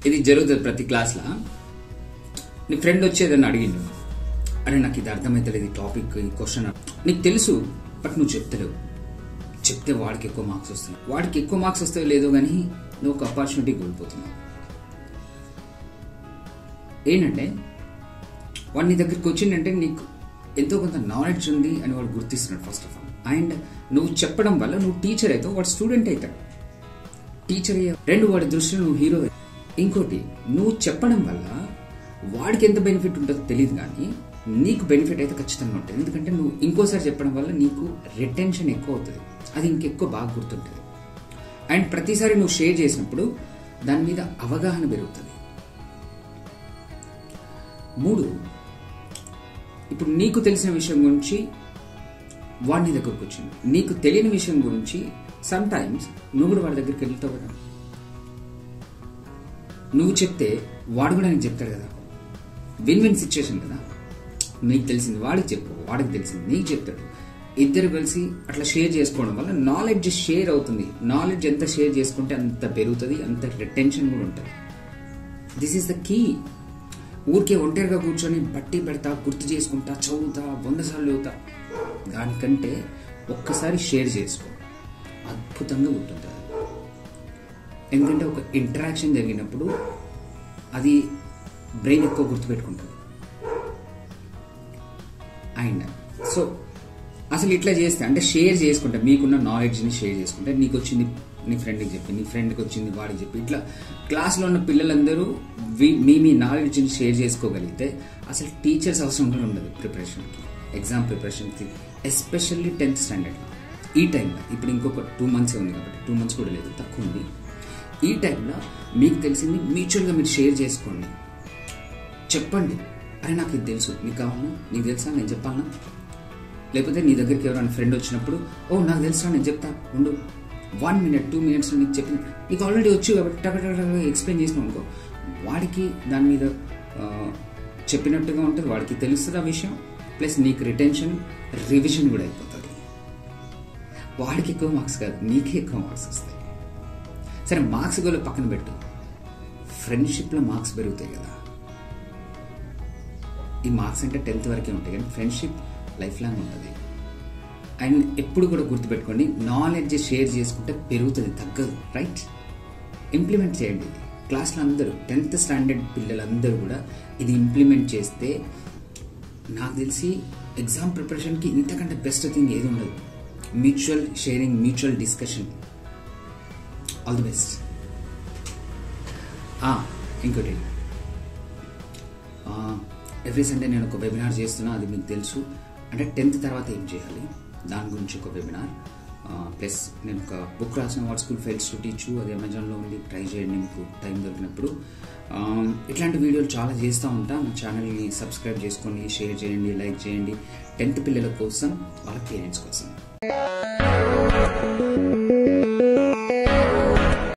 ఇది జరుగుతుంది ప్రతి క్లాస్లో. నీ ఫ్రెండ్ వచ్చేదని అడిగిండు, అరే నాకు ఇది అర్థమవుతలేదు, ఈ టాపిక్, ఈ క్వశ్చన్ నీకు తెలుసు బట్ నువ్వు చెప్తలేవు. చెప్తే వాడికి ఎక్కువ మార్క్స్ వస్తాయి. వాడికి ఎక్కువ మార్క్స్ వస్తాయో లేదో కానీ నువ్వు ఒక ఆపర్చునిటీ కోల్పోతున్నావు. ఏంటంటే వాడు నీ దగ్గరికి వచ్చిందంటే నీకు ఎంతో కొంత నాలెడ్జ్ ఉంది అని వాడు గుర్తిస్తున్నాడు ఫస్ట్ ఆఫ్ ఆల్. అండ్ నువ్వు చెప్పడం వల్ల నువ్వు టీచర్ అవుతావు, వాడు స్టూడెంట్ అవుతాడు. టీచర్ అయ్యా, రెండు వాడి దృష్టిలో నువ్వు హీరో. ఇంకోటి, నువ్వు చెప్పడం వల్ల వాడికి ఎంత బెనిఫిట్ ఉంటుందో తెలియదు కానీ నీకు బెనిఫిట్ అయితే ఖచ్చితంగా ఉంటుంది. ఎందుకంటే నువ్వు ఇంకోసారి చెప్పడం వల్ల నీకు రిటెన్షన్ ఎక్కువ అవుతుంది, అది ఇంకెక్కువ బాగా గుర్తుంటుంది. అండ్ ప్రతిసారి నువ్వు షేర్ చేసినప్పుడు దాని మీద అవగాహన పెరుగుతుంది. 3, ఇప్పుడు నీకు తెలిసిన విషయం గురించి వాడిని దగ్గరకు వచ్చింది, నీకు తెలియని విషయం గురించి సమ్ టైమ్స్ నువ్వు కూడా వాడి దగ్గరికి వెళ్తావు కదా. నువ్వు చెప్తే వాడు కూడా నీకు చెప్తాడు కదా. విన్ విన్ సిచ్యుయేషన్ కదా. నీకు తెలిసింది వాడికి చెప్పు, వాడికి తెలిసింది నీకు చెప్తాడు. ఇద్దరు కలిసి అట్లా షేర్ చేసుకోవడం వల్ల నాలెడ్జ్ షేర్ అవుతుంది. నాలెడ్జ్ ఎంత షేర్ చేసుకుంటే అంత పెరుగుతుంది, అంత రిటెన్షన్ కూడా ఉంటుంది. This is the key. ఊరికే ఒంటరిగా కూర్చొని బట్టి పెడతా, గుర్తు చేసుకుంటా, చదువుతా, 100 సార్లు చదువుతా, దానికంటే ఒక్కసారి షేర్ చేసుకో, అద్భుతంగా ఉంటుంది. ఎందుకంటే ఒక ఇంటరాక్షన్ జరిగినప్పుడు అది బ్రెయిన్ ఎక్కువ గుర్తుపెట్టుకుంటుంది. అండ్ సో అసలు ఇట్లా చేస్తే అంటే షేర్ చేసుకుంటే, మీకున్న నాలెడ్జ్ని షేర్ చేసుకుంటే, నీకు వచ్చింది నీ ఫ్రెండ్కి చెప్పి, నీ ఫ్రెండ్కి వచ్చింది వాడికి చెప్పి, ఇట్లా క్లాస్లో ఉన్న పిల్లలందరూ మీ నాలెడ్జ్ని షేర్ చేసుకోగలిగితే అసలు టీచర్స్ అవసరం కూడా ఉండదు ప్రిపరేషన్కి, ఎగ్జామ్ ప్రిపరేషన్కి. ఎస్పెషల్లీ 10th స్టాండర్డ్లో ఈ టైంలో, ఇప్పుడు ఇంకొక 2 months ఉంది కాబట్టి, 2 months కూడా లేదు, తక్కువ ఉంది. ఈ టైంలో మీకు తెలిసింది మ్యూచువల్గా మీరు షేర్ చేసుకోండి, చెప్పండి. అరే నాకు ఇది తెలుసు, నీకు కావాలన్నా, నీకు తెలుసా నేను చెప్పాలన్నా, లేకపోతే నీ దగ్గరికి ఎవరైనా ఫ్రెండ్ వచ్చినప్పుడు, ఓ నాకు తెలుసా నేను చెప్తా ఉండు, 1 minute 2 minutes నీకు చెప్పింది, నీకు ఆల్రెడీ వచ్చు కాబట్టి టక ఎక్స్ప్లెయిన్ చేసినావు అనుకో, వాడికి దాని మీద చెప్పినట్టుగా ఉంటుంది, వాడికి తెలుస్తుంది ఆ విషయం. ప్లస్ నీకు రిటెన్షన్, రివిజన్ కూడా అయిపోతుంది. వాడికి ఎక్కువ మార్క్స్ కాదు, నీకే ఎక్కువ మార్క్స్ వస్తాయి. సరే మార్క్స్ కూడా పక్కన పెట్టు, ఫ్రెండ్షిప్లో మార్క్స్ పెరుగుతాయి కదా. ఈ మార్క్స్ అంటే 10th వరకే ఉంటాయి, కానీ ఫ్రెండ్షిప్ లైఫ్ లాంగ్ ఉంటుంది. అండ్ ఎప్పుడు కూడా గుర్తుపెట్టుకోండి, నాలెడ్జ్ షేర్ చేసుకుంటే పెరుగుతుంది, తగ్గదు. రైట్? ఇంప్లిమెంట్ చేయండి ఇది. క్లాస్లో అందరూ 10th స్టాండర్డ్ పిల్లలందరూ కూడా ఇది ఇంప్లిమెంట్ చేస్తే నాకు తెలిసి ఎగ్జామ్ ప్రిపరేషన్కి ఇంతకంటే బెస్ట్ థింగ్ ఏది ఉండదు. Mutual sharing, mutual discussion. All the best. ఇంకోటి, ఎవ్రీ సండే నేను ఒక వెబినార్ చేస్తున్నా, అది మీకు తెలుసు. అంటే 10th తర్వాత ఏం చేయాలి దాని గురించి ఒక వెబినార్. ప్లస్ నేను ఒక బుక్ రాసిన, what school fails to teach, అది అమెజాన్లో ఉంది, ట్రై చేయండి మీకు టైం దొరికినప్పుడు. ఇట్లాంటి వీడియోలు చాలా చేస్తూ ఉంటా. నా ఛానల్ని సబ్స్క్రైబ్ చేసుకోండి, షేర్ చేయండి, లైక్ చేయండి. 10th పిల్లల కోసం, వాళ్ళ పేరెంట్స్ కోసం.